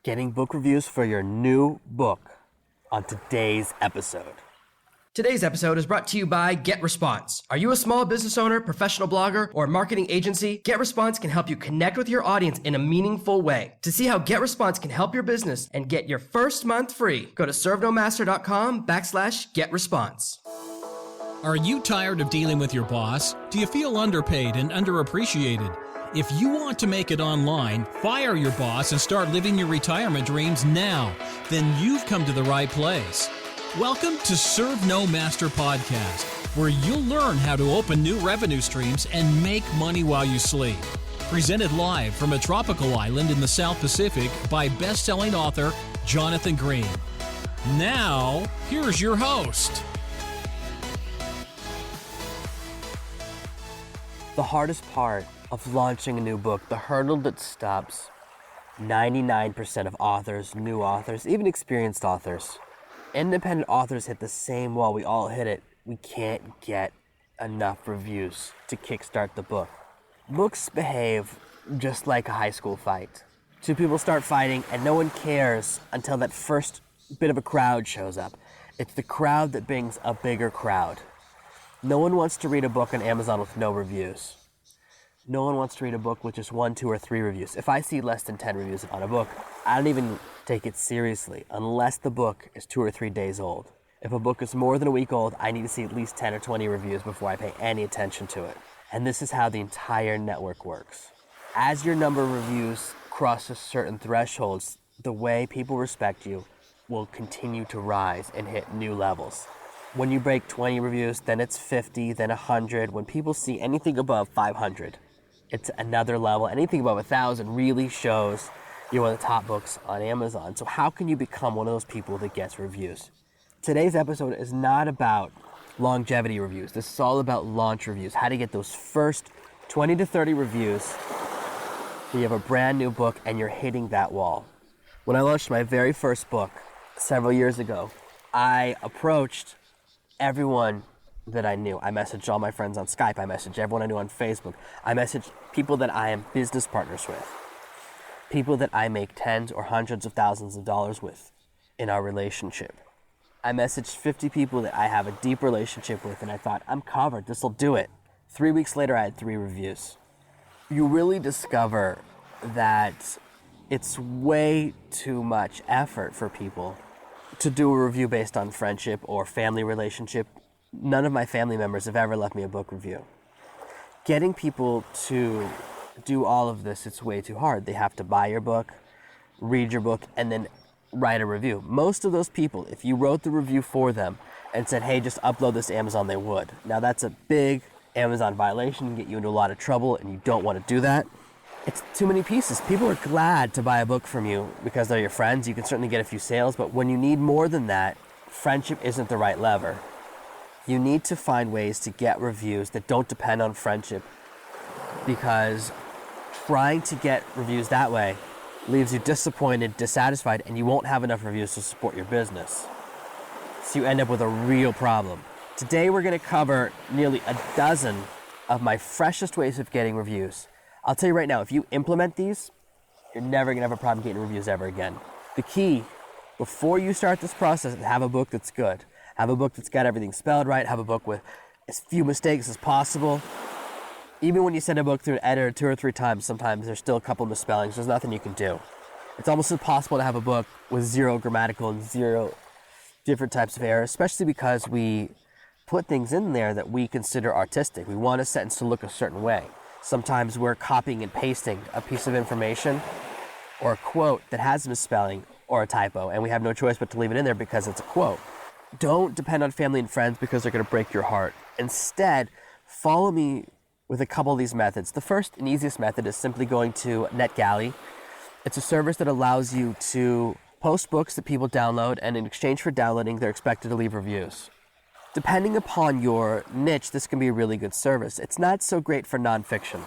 getting book reviews for your new book on today's episode. Today's episode is brought to you by GetResponse. Are you a small business owner, professional blogger, or marketing agency? GetResponse can help you connect with your audience in a meaningful way. To see how GetResponse can help your business and get your first month free, go to servenomaster.com/GetResponse. Are you tired of dealing with your boss? Do you feel underpaid and underappreciated? If you want to make it online, fire your boss and start living your retirement dreams now, then you've come to the right place. Welcome to Serve No Master Podcast, where you'll learn how to open new revenue streams and make money while you sleep. Presented live from a tropical island in the South Pacific by best-selling author Jonathan Green. Now, here's your host. The hardest part of launching a new book, the hurdle that stops 99% of authors, new authors, even experienced authors. Independent authors hit the same wall we all hit it. We can't get enough reviews to kickstart the book. Books behave just like a high school fight. Two people start fighting and no one cares until that first bit of a crowd shows up. It's the crowd that brings a bigger crowd. No one wants to read a book on Amazon with no reviews. No one wants to read a book with just 1, 2, or 3 reviews. If I see less than 10 reviews on a book, I don't even take it seriously unless the book is 2 or 3 days old. If a book is more than a week old, I need to see at least 10 or 20 reviews before I pay any attention to it. And this is how the entire network works. As your number of reviews crosses certain thresholds, the way people respect you will continue to rise and hit new levels. When you break 20 reviews, then it's 50, then 100. When people see anything above 500, it's another level. Anything above 1,000 really shows you're one of the top books on Amazon. So how can you become one of those people that gets reviews? Today's episode is not about longevity reviews. This is all about launch reviews, how to get those first 20 to 30 reviews when you have a brand new book and you're hitting that wall. When I launched my very first book several years ago, I approached everyone that I knew. I messaged all my friends on Skype. I messaged everyone I knew on Facebook. I messaged people that I am business partners with. People that I make tens or hundreds of thousands of dollars with in our relationship. I messaged 50 people that I have a deep relationship with, and I thought, I'm covered. This will do it. 3 weeks later, I had 3 reviews. You really discover that it's way too much effort for people to do a review based on friendship or family relationship. None of my family members have ever left me a book review. Getting people to do all of this, it's way too hard. They have to buy your book, read your book, and then write a review. Most of those people, if you wrote the review for them and said, hey, just upload this to Amazon, they would. Now that's a big Amazon violation, get you into a lot of trouble, and you don't want to do that. It's too many pieces. People are glad to buy a book from you because they're your friends. You can certainly get a few sales, but when you need more than that, friendship isn't the right lever. You need to find ways to get reviews that don't depend on friendship, because trying to get reviews that way leaves you disappointed, dissatisfied, and you won't have enough reviews to support your business. So you end up with a real problem. Today we're going to cover nearly a dozen of my freshest ways of getting reviews. I'll tell you right now, if you implement these, you're never going to have a problem getting reviews ever again. The key, before you start this process, is have a book that's good. Have a book that's got everything spelled right. Have a book with as few mistakes as possible. Even when you send a book through an editor 2 or 3 times, sometimes there's still a couple misspellings. There's nothing you can do. It's almost impossible to have a book with 0 grammatical and 0 different types of errors, especially because we put things in there that we consider artistic. We want a sentence to look a certain way. Sometimes we're copying and pasting a piece of information or a quote that has a misspelling or a typo, and we have no choice but to leave it in there because it's a quote. Don't depend on family and friends because they're going to break your heart. Instead, follow me with a couple of these methods. The first and easiest method is simply going to NetGalley. It's a service that allows you to post books that people download, and in exchange for downloading, they're expected to leave reviews. Depending upon your niche, this can be a really good service. It's not so great for nonfiction.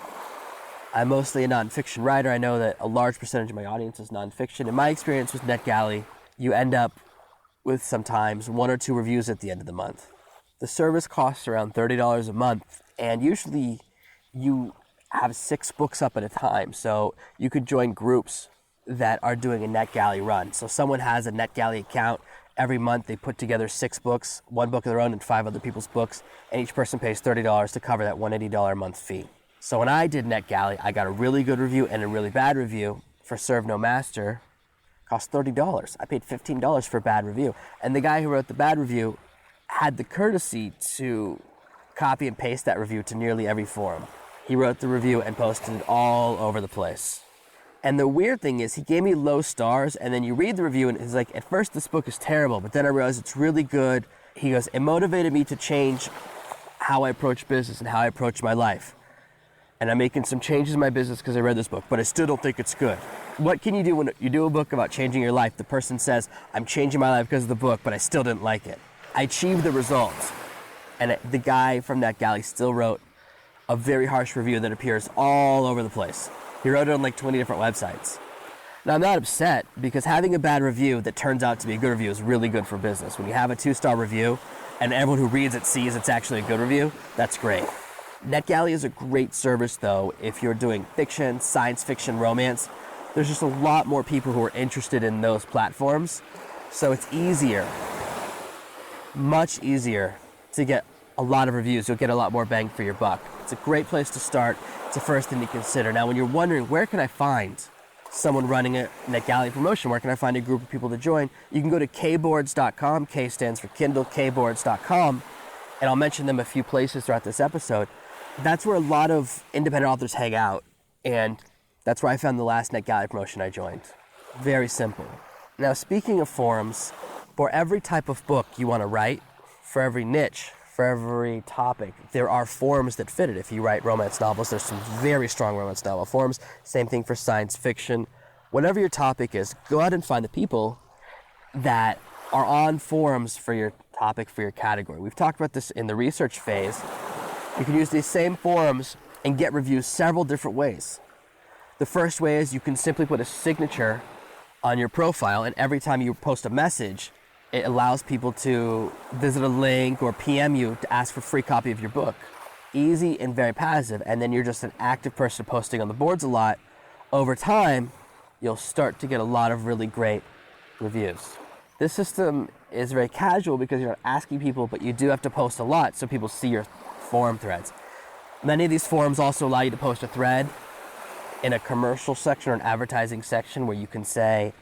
I'm mostly a nonfiction writer. I know that a large percentage of my audience is nonfiction. In my experience with NetGalley, you end up with sometimes 1 or 2 reviews at the end of the month. The service costs around $30 a month, and usually you have 6 books up at a time, so you could join groups that are doing a NetGalley run. So someone has a NetGalley account. Every month they put together 6 books, 1 book of their own and 5 other people's books, and each person pays $30 to cover that $180 a month fee. So when I did NetGalley, I got a really good review and a really bad review for Serve No Master. Cost $30. I paid $15 for a bad review. And the guy who wrote the bad review had the courtesy to copy and paste that review to nearly every forum. He wrote the review and posted it all over the place. And the weird thing is, he gave me low stars, and then you read the review, and he's like, at first this book is terrible, but then I realized it's really good. He goes, it motivated me to change how I approach business and how I approach my life. And I'm making some changes in my business because I read this book, but I still don't think it's good. What can you do when you do a book about changing your life? The person says, I'm changing my life because of the book, but I still didn't like it. I achieved the results. And the guy from NetGalley still wrote a very harsh review that appears all over the place. He wrote it on like 20 different websites. Now, I'm not upset, because having a bad review that turns out to be a good review is really good for business. When you have a 2-star review and everyone who reads it sees it's actually a good review, that's great. NetGalley is a great service, though, if you're doing fiction, science fiction, romance. There's just a lot more people who are interested in those platforms. So it's easier, much easier, to get a lot of reviews. You'll get a lot more bang for your buck. It's a great place to start. It's the first thing to consider. Now, when you're wondering, where can I find someone running a NetGalley promotion? Where can I find a group of people to join? You can go to kboards.com. K stands for Kindle, kboards.com. And I'll mention them a few places throughout this episode. That's where a lot of independent authors hang out. And that's where I found the last NetGalley promotion I joined. Very simple. Now, speaking of forums, for every type of book you want to write, for every niche, for every topic, there are forums that fit it. If you write romance novels, there's some very strong romance novel forums. Same thing for science fiction. Whatever your topic is, go out and find the people that are on forums for your topic, for your category. We've talked about this in the research phase. You can use these same forums and get reviews several different ways. The first way is you can simply put a signature on your profile, and every time you post a message, it allows people to visit a link or PM you to ask for a free copy of your book. Easy and very passive, and then you're just an active person posting on the boards a lot. Over time, you'll start to get a lot of really great reviews. This system is very casual because you're not asking people, but you do have to post a lot so people see your forum threads. Many of these forums also allow you to post a thread in a commercial section or an advertising section where you can say,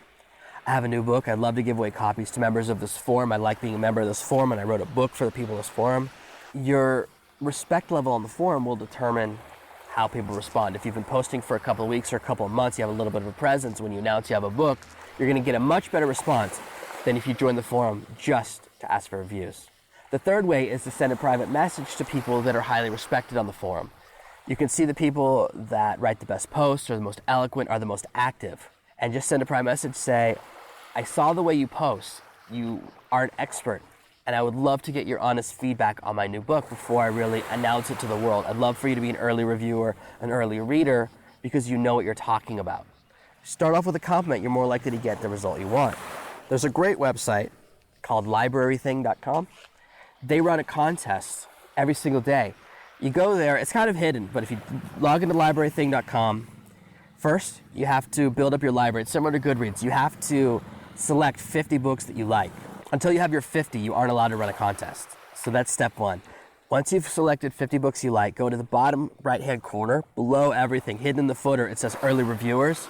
I have a new book. I'd love to give away copies to members of this forum. I like being a member of this forum, and I wrote a book for the people of this forum. Your respect level on the forum will determine how people respond. If you've been posting for a couple of weeks or a couple of months, you have a little bit of a presence. When you announce you have a book, you're going to get a much better response than if you join the forum just to ask for reviews. The third way is to send a private message to people that are highly respected on the forum. You can see the people that write the best posts, or the most eloquent, are the most active, and just send a private message, say, I saw the way you post. You are an expert, and I would love to get your honest feedback on my new book before I really announce it to the world. I'd love for you to be an early reviewer, an early reader, because you know what you're talking about. Start off with a compliment. You're more likely to get the result you want. There's a great website called librarything.com. They run a contest every single day. You go there, it's kind of hidden, but if you log into librarything.com, first, you have to build up your library. It's similar to Goodreads. You have to select 50 books that you like. Until you have your 50, you aren't allowed to run a contest. So that's step one. Once you've selected 50 books you like, go to the bottom right-hand corner, below everything, hidden in the footer, it says Early Reviewers.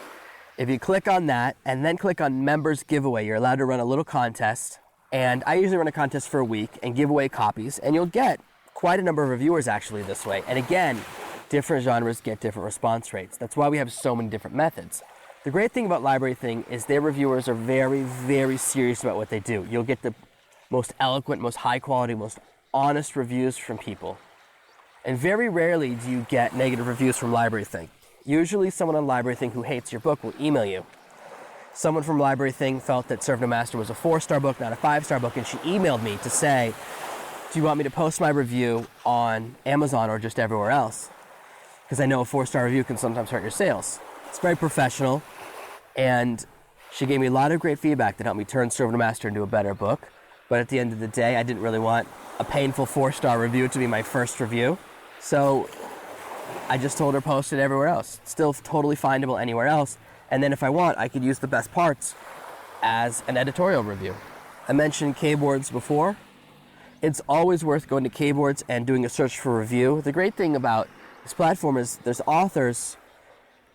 If you click on that, and then click on Members Giveaway, you're allowed to run a little contest. And I usually run a contest for a week and give away copies, and you'll get quite a number of reviewers actually this way. And again, different genres get different response rates. That's why we have so many different methods. The great thing about Library Thing is their reviewers are very, very serious about what they do. You'll get the most eloquent, most high quality, most honest reviews from people. And very rarely do you get negative reviews from Library Thing. Usually someone on Library Thing who hates your book will email you. Someone from Library Thing felt that Serve No Master was a 4-star book, not a 5-star book, and she emailed me to say, do you want me to post my review on Amazon or just everywhere else? Because I know a 4-star review can sometimes hurt your sales. It's very professional, and she gave me a lot of great feedback that helped me turn Serve No Master into a better book. But at the end of the day, I didn't really want a painful 4-star review to be my first review. So I just told her post it everywhere else. It's still totally findable anywhere else. And then if I want, I could use the best parts as an editorial review. I mentioned Kboards before. It's always worth going to Kboards and doing a search for review. The great thing about this platform is there's authors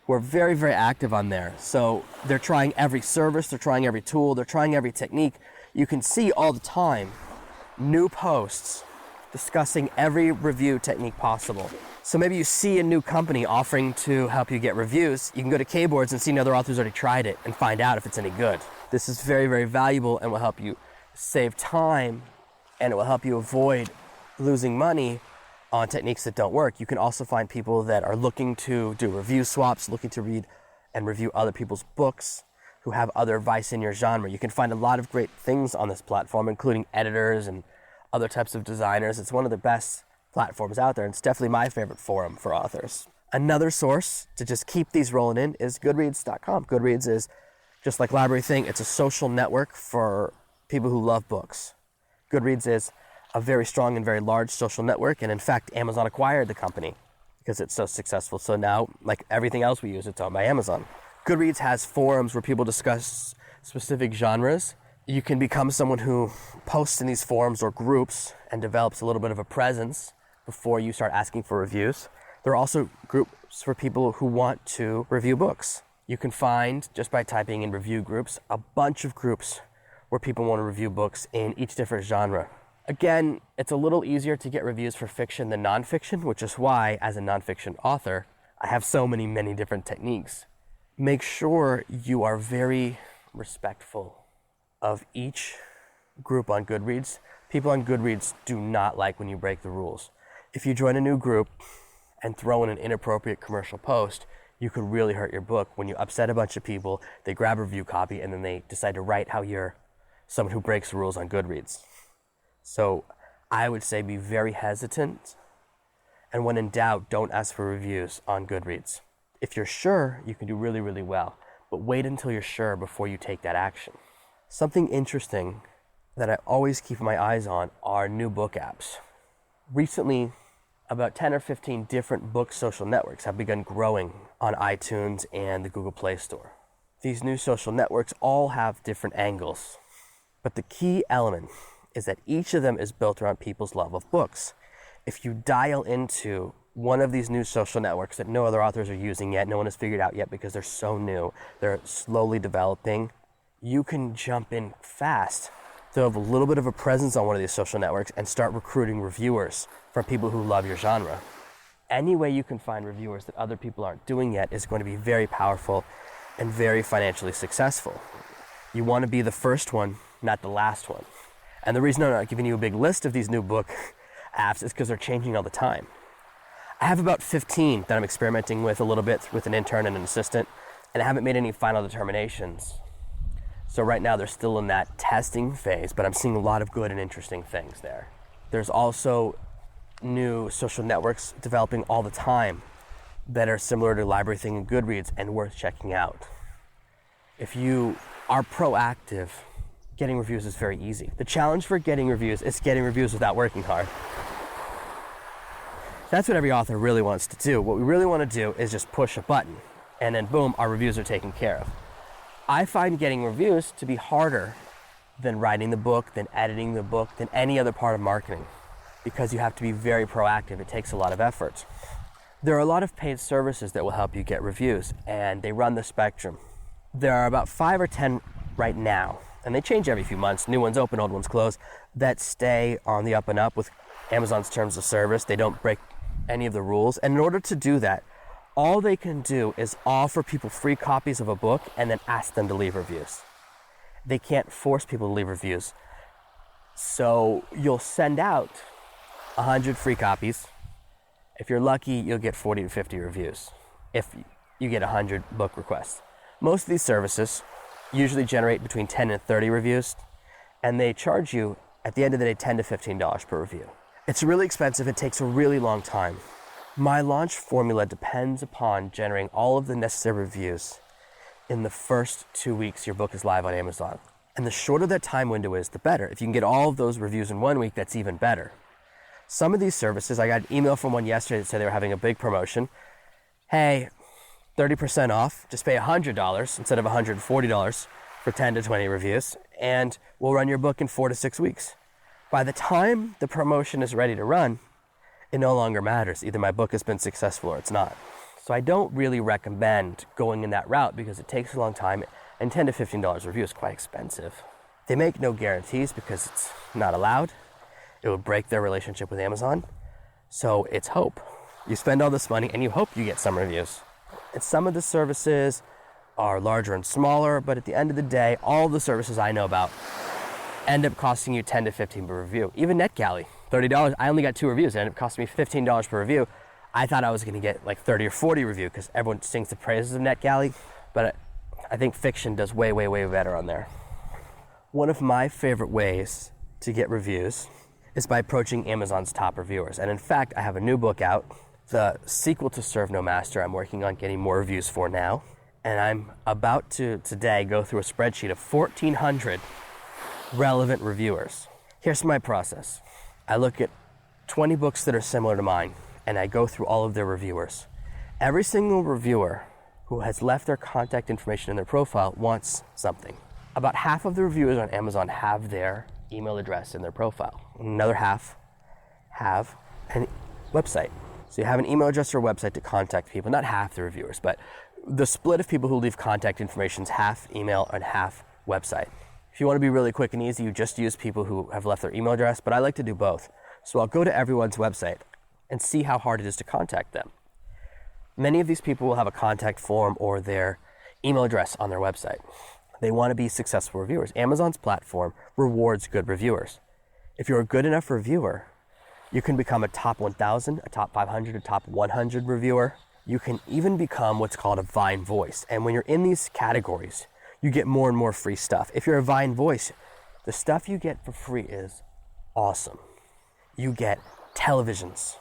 who are very, very active on there. So they're trying every service, they're trying every tool, they're trying every technique. You can see all the time new posts discussing every review technique possible. So maybe you see a new company offering to help you get reviews. You can go to Kboards and see another author's already tried it and find out if it's any good. This is very, very valuable and will help you save time, and it will help you avoid losing money on techniques that don't work. You can also find people that are looking to do review swaps, looking to read and review other people's books, who have other advice in your genre. You can find a lot of great things on this platform, including editors and other types of designers. It's one of the best platforms out there, and it's definitely my favorite forum for authors. Another source to just keep these rolling in is Goodreads.com. Goodreads is just like Library Thing. It's a social network for people who love books. Goodreads is a very strong and very large social network, and in fact, Amazon acquired the company because it's so successful. So now, like everything else we use, it's owned by Amazon. Goodreads has forums where people discuss specific genres. You can become someone who posts in these forums or groups and develops a little bit of a presence before you start asking for reviews. There are also groups for people who want to review books. You can find, just by typing in review groups, a bunch of groups where people want to review books in each different genre. Again, it's a little easier to get reviews for fiction than nonfiction, which is why, as a nonfiction author, I have so many different techniques. Make sure you are very respectful of each group on Goodreads. People on Goodreads do not like when you break the rules. If you join a new group and throw in an inappropriate commercial post, you could really hurt your book. When you upset a bunch of people, they grab a review copy and then they decide to write how you're someone who breaks the rules on Goodreads. So I would say be very hesitant, and when in doubt, don't ask for reviews on Goodreads. If you're sure, you can do really well, but wait until you're sure before you take that action. Something interesting that I always keep my eyes on are new book apps. Recently, about 10 or 15 different book social networks have begun growing on iTunes and the Google Play Store. These new social networks all have different angles, but the key element is that each of them is built around people's love of books. If you dial into one of these new social networks that no other authors are using yet, no one has figured out yet because they're so new, they're slowly developing, you can jump in fast to have a little bit of a presence on one of these social networks and start recruiting reviewers from people who love your genre. Any way you can find reviewers that other people aren't doing yet is going to be very powerful and very financially successful. You want to be the first one, not the last one. And the reason I'm not giving you a big list of these new book apps is because they're changing all the time. I have about 15 that I'm experimenting with a little bit with an intern and an assistant, and I haven't made any final determinations. So right now they're still in that testing phase, but I'm seeing a lot of good and interesting things there. There's also new social networks developing all the time that are similar to Library Thing and Goodreads and worth checking out. If you are proactive, getting reviews is very easy. The challenge for getting reviews is getting reviews without working hard. That's what every author really wants to do. What we really want to do is just push a button, and then boom, our reviews are taken care of. I find getting reviews to be harder than writing the book, than editing the book, than any other part of marketing, because you have to be very proactive. It takes a lot of effort. There are a lot of paid services that will help you get reviews, and they run the spectrum. There are about 5 or 10 right now, and they change every few months. New ones open, old ones close, that stay on the up and up with Amazon's terms of service. They don't break any of the rules. And in order to do that, all they can do is offer people free copies of a book and then ask them to leave reviews. They can't force people to leave reviews. So you'll send out 100 free copies. If you're lucky, you'll get 40 to 50 reviews if you get 100 book requests. Most of these services usually generate between 10 and 30 reviews, and they charge you, at the end of the day, $10 to $15 per review. It's really expensive. It takes a really long time. My launch formula depends upon generating all of the necessary reviews in the first 2 weeks your book is live on Amazon. And the shorter that time window is, the better. If you can get all of those reviews in 1 week, that's even better. Some of these services, I got an email from one yesterday that said they were having a big promotion. Hey, 30% off. Just pay $100 instead of $140 for 10 to 20 reviews, and we'll run your book in 4 to 6 weeks. By the time the promotion is ready to run, it no longer matters. Either my book has been successful or it's not. So I don't really recommend going in that route because it takes a long time, and $10 to $15 review is quite expensive. They make no guarantees because it's not allowed. It would break their relationship with Amazon. So it's hope. You spend all this money and you hope you get some reviews. And some of the services are larger and smaller, but at the end of the day, all the services I know about end up costing you $10 to $15 per review. Even NetGalley, $30. I only got 2 reviews. It ended up costing me $15 per review. I thought I was going to get like 30 or 40 review because everyone sings the praises of NetGalley, but I think fiction does way, way, way better on there. One of my favorite ways to get reviews is by approaching Amazon's top reviewers. And in fact, I have a new book out, the sequel to Serve No Master. I'm working on getting more reviews for now. And I'm about to today go through a spreadsheet of 1,400 relevant reviewers. Here's my process. I look at 20 books that are similar to mine, and I go through all of their reviewers. Every single reviewer who has left their contact information in their profile wants something. About half of the reviewers on Amazon have their email address in their profile. Another half have a website. So you have an email address or a website to contact people. Not half the reviewers, but the split of people who leave contact information is half email and half website. If you want to be really quick and easy, you just use people who have left their email address, but I like to do both. So I'll go to everyone's website and see how hard it is to contact them. Many of these people will have a contact form or their email address on their website. They want to be successful reviewers. Amazon's platform rewards good reviewers. If you're a good enough reviewer, you can become a top 1,000, a top 500, a top 100 reviewer. You can even become what's called a Vine voice. And when you're in these categories, you get more and more free stuff. If you're a Vine voice, the stuff you get for free is awesome. You get televisions,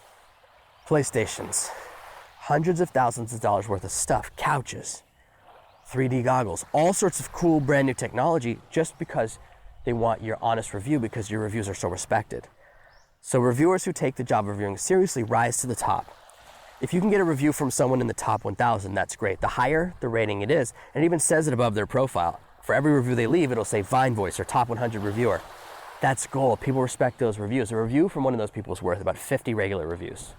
PlayStations, hundreds of thousands of dollars worth of stuff, couches, 3D goggles, all sorts of cool brand new technology just because they want your honest review because your reviews are so respected. So reviewers who take the job of reviewing seriously rise to the top. If you can get a review from someone in the top 1,000, that's great. The higher the rating it is, and it even says it above their profile. For every review they leave, it'll say Vine Voice or Top 100 Reviewer. That's gold. People respect those reviews. A review from one of those people is worth about 50 regular reviews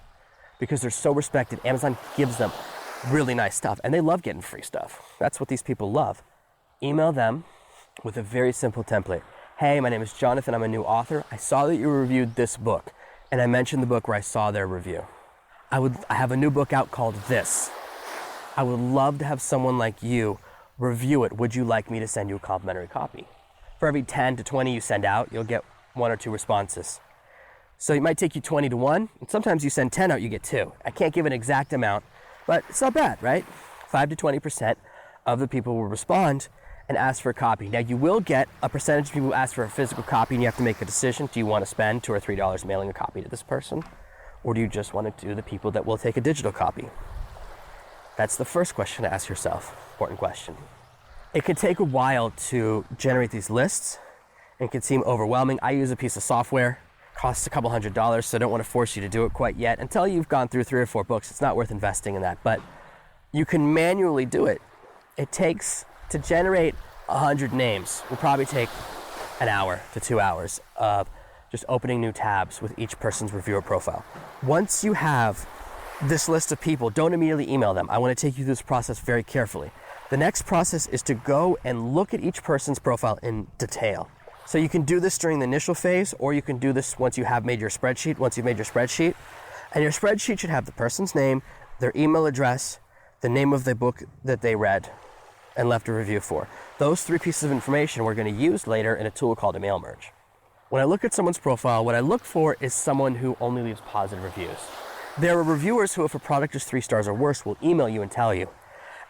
because they're so respected. Amazon gives them really nice stuff, and they love getting free stuff. That's what these people love. Email them with a very simple template. Hey, my name is Jonathan. I'm a new author. I saw that you reviewed this book, and I mentioned the book where I saw their review. I have a new book out called This. I would love to have someone like you review it. Would you like me to send you a complimentary copy? For every 10 to 20 you send out, you'll get 1 or 2 responses. So it might take you 20 to 1, and sometimes you send 10 out, you get 2. I can't give an exact amount, but it's not bad, right? 5 to 20% of the people will respond and ask for a copy. Now you will get a percentage of people who ask for a physical copy, and you have to make a decision. Do you want to spend $2 or $3 mailing a copy to this person? Or do you just want to do the people that will take a digital copy? That's the first question to ask yourself. Important question. It can take a while to generate these lists and it can seem overwhelming. I use a piece of software, costs a couple $100, so I don't want to force you to do it quite yet. Until you've gone through 3 or 4 books, it's not worth investing in that, but you can manually do it. It takes, to generate 100 names, will probably take an hour to 2 hours of just opening new tabs with each person's reviewer profile. Once you have this list of people, don't immediately email them. I want to take you through this process very carefully. The next process is to go and look at each person's profile in detail. So you can do this during the initial phase, or you can do this once you have made your spreadsheet. Once you've made your spreadsheet, and your spreadsheet should have the person's name, their email address, the name of the book that they read and left a review for. Those 3 pieces of information we're going to use later in a tool called a mail merge. When I look at someone's profile, what I look for is someone who only leaves positive reviews. There are reviewers who, if a product is 3 stars or worse, will email you and tell you.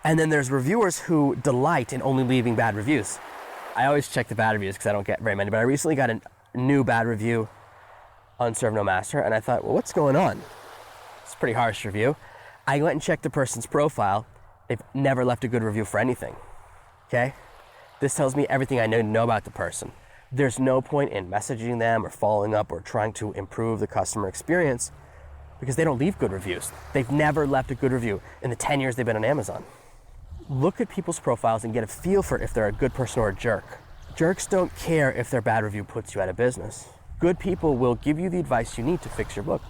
And then there's reviewers who delight in only leaving bad reviews. I always check the bad reviews because I don't get very many, but I recently got a new bad review on Serve No Master, and I thought, well, what's going on? It's a pretty harsh review. I went and checked the person's profile. They've never left a good review for anything, okay? This tells me everything I need to know about the person. There's no point in messaging them or following up or trying to improve the customer experience because they don't leave good reviews. They've never left a good review in the 10 years they've been on Amazon. Look at people's profiles and get a feel for if they're a good person or a jerk. Jerks don't care if their bad review puts you out of business. Good people will give you the advice you need to fix your book.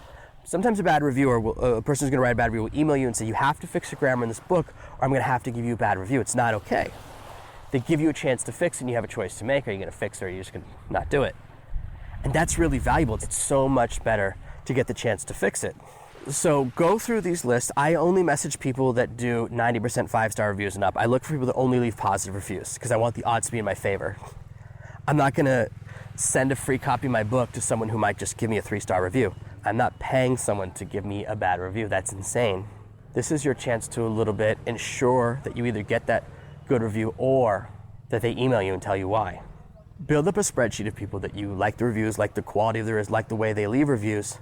Sometimes a bad reviewer, a person who's going to write a bad review will email you and say, you have to fix your grammar in this book or I'm going to have to give you a bad review. It's not okay. They give you a chance to fix and you have a choice to make. Are you going to fix it or are you just going to not do it? And that's really valuable. It's so much better to get the chance to fix it. So go through these lists. I only message people that do 90% 5-star reviews and up. I look for people that only leave positive reviews because I want the odds to be in my favor. I'm not going to send a free copy of my book to someone who might just give me a 3-star review. I'm not paying someone to give me a bad review. That's insane. This is your chance to a little bit ensure that you either get that good review or that they email you and tell you why. Build up a spreadsheet of people that you like the reviews, like the quality of the reviews, like the way they leave reviews.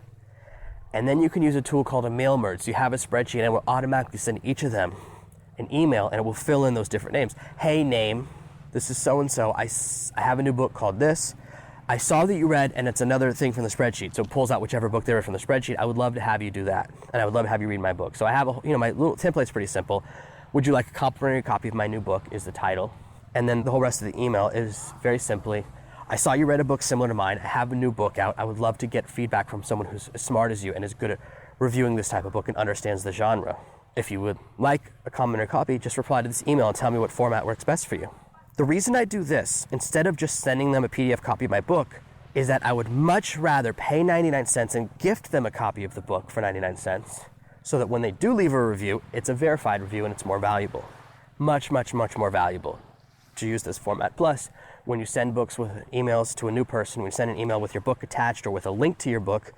And then you can use a tool called a mail merge. So you have a spreadsheet and it will automatically send each of them an email and it will fill in those different names. Hey, name, this is so-and-so. I have a new book called this. I saw that you read, and it's another thing from the spreadsheet. So it pulls out whichever book they read from the spreadsheet. I would love to have you do that. And I would love to have you read my book. So I have my little template's pretty simple. Would you like a complimentary copy of my new book is the title. And then the whole rest of the email is very simply, I saw you read a book similar to mine. I have a new book out. I would love to get feedback from someone who's as smart as you and is good at reviewing this type of book and understands the genre. If you would like a complimentary copy, just reply to this email and tell me what format works best for you. The reason I do this, instead of just sending them a PDF copy of my book, is that I would much rather pay 99 cents and gift them a copy of the book for 99 cents so that when they do leave a review, it's a verified review and it's more valuable. Much, much, much more valuable to use this format. Plus, when you send books with emails to a new person, when you send an email with your book attached or with a link to your book,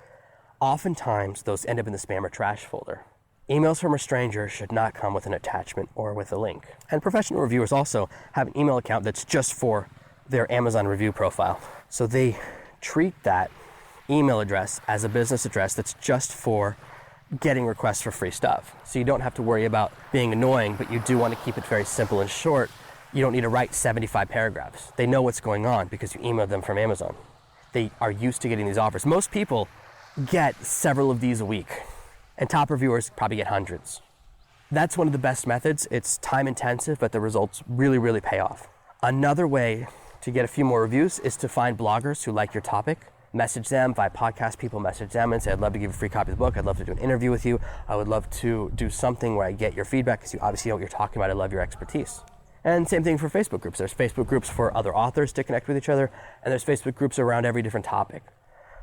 oftentimes those end up in the spam or trash folder. Emails from a stranger should not come with an attachment or with a link. And professional reviewers also have an email account that's just for their Amazon review profile. So they treat that email address as a business address that's just for getting requests for free stuff. So you don't have to worry about being annoying, but you do want to keep it very simple and short. You don't need to write 75 paragraphs. They know what's going on because you emailed them from Amazon. They are used to getting these offers. Most people get several of these a week, and top reviewers probably get hundreds. That's one of the best methods. It's time intensive, but the results really, really pay off. Another way to get a few more reviews is to find bloggers who like your topic, message them via podcast people, message them and say, I'd love to give you a free copy of the book. I'd love to do an interview with you. I would love to do something where I get your feedback because you obviously know what you're talking about. I love your expertise. And same thing for Facebook groups. There's Facebook groups for other authors to connect with each other, and there's Facebook groups around every different topic.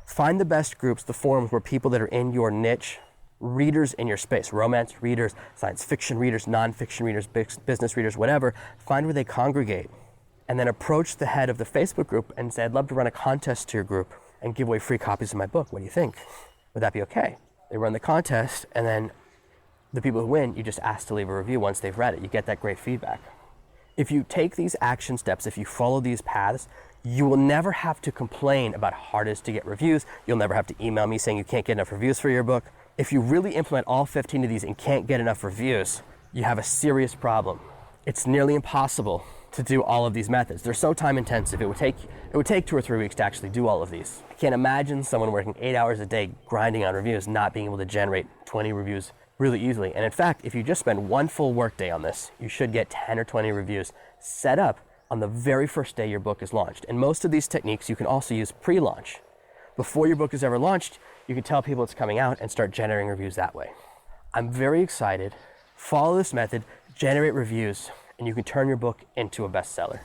Find the best groups, the forums where people that are in your niche, readers in your space, romance readers, science fiction readers, nonfiction readers, business readers, whatever, find where they congregate. And then approach the head of the Facebook group and say, I'd love to run a contest to your group and give away free copies of my book. What do you think? Would that be okay? They run the contest, and then the people who win, you just ask to leave a review once they've read it. You get that great feedback. If you take these action steps, if you follow these paths, you will never have to complain about how hard it is to get reviews. You'll never have to email me saying you can't get enough reviews for your book. If you really implement all 15 of these and can't get enough reviews, you have a serious problem. It's nearly impossible to do all of these methods. They're so time intensive. It would take 2 or 3 weeks to actually do all of these. I can't imagine someone working 8 hours a day grinding on reviews not being able to generate 20 reviews really easily. And in fact, if you just spend one full workday on this, you should get 10 or 20 reviews set up on the very first day your book is launched. And most of these techniques you can also use pre-launch. Before your book is ever launched, you can tell people it's coming out and start generating reviews that way. I'm very excited. Follow this method, generate reviews, and you can turn your book into a bestseller.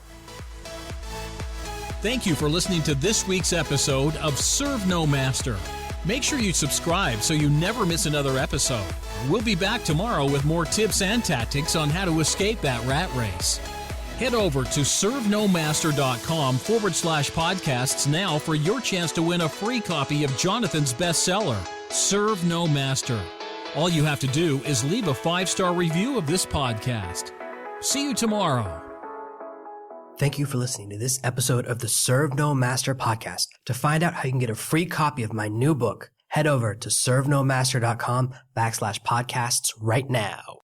Thank you for listening to this week's episode of Serve No Master. Make sure you subscribe so you never miss another episode. We'll be back tomorrow with more tips and tactics on how to escape that rat race. Head over to servenomaster.com/podcasts now for your chance to win a free copy of Jonathan's bestseller, Serve No Master. All you have to do is leave a 5-star review of this podcast. See you tomorrow. Thank you for listening to this episode of the Serve No Master podcast. To find out how you can get a free copy of my new book, head over to servenomaster.com/podcasts right now.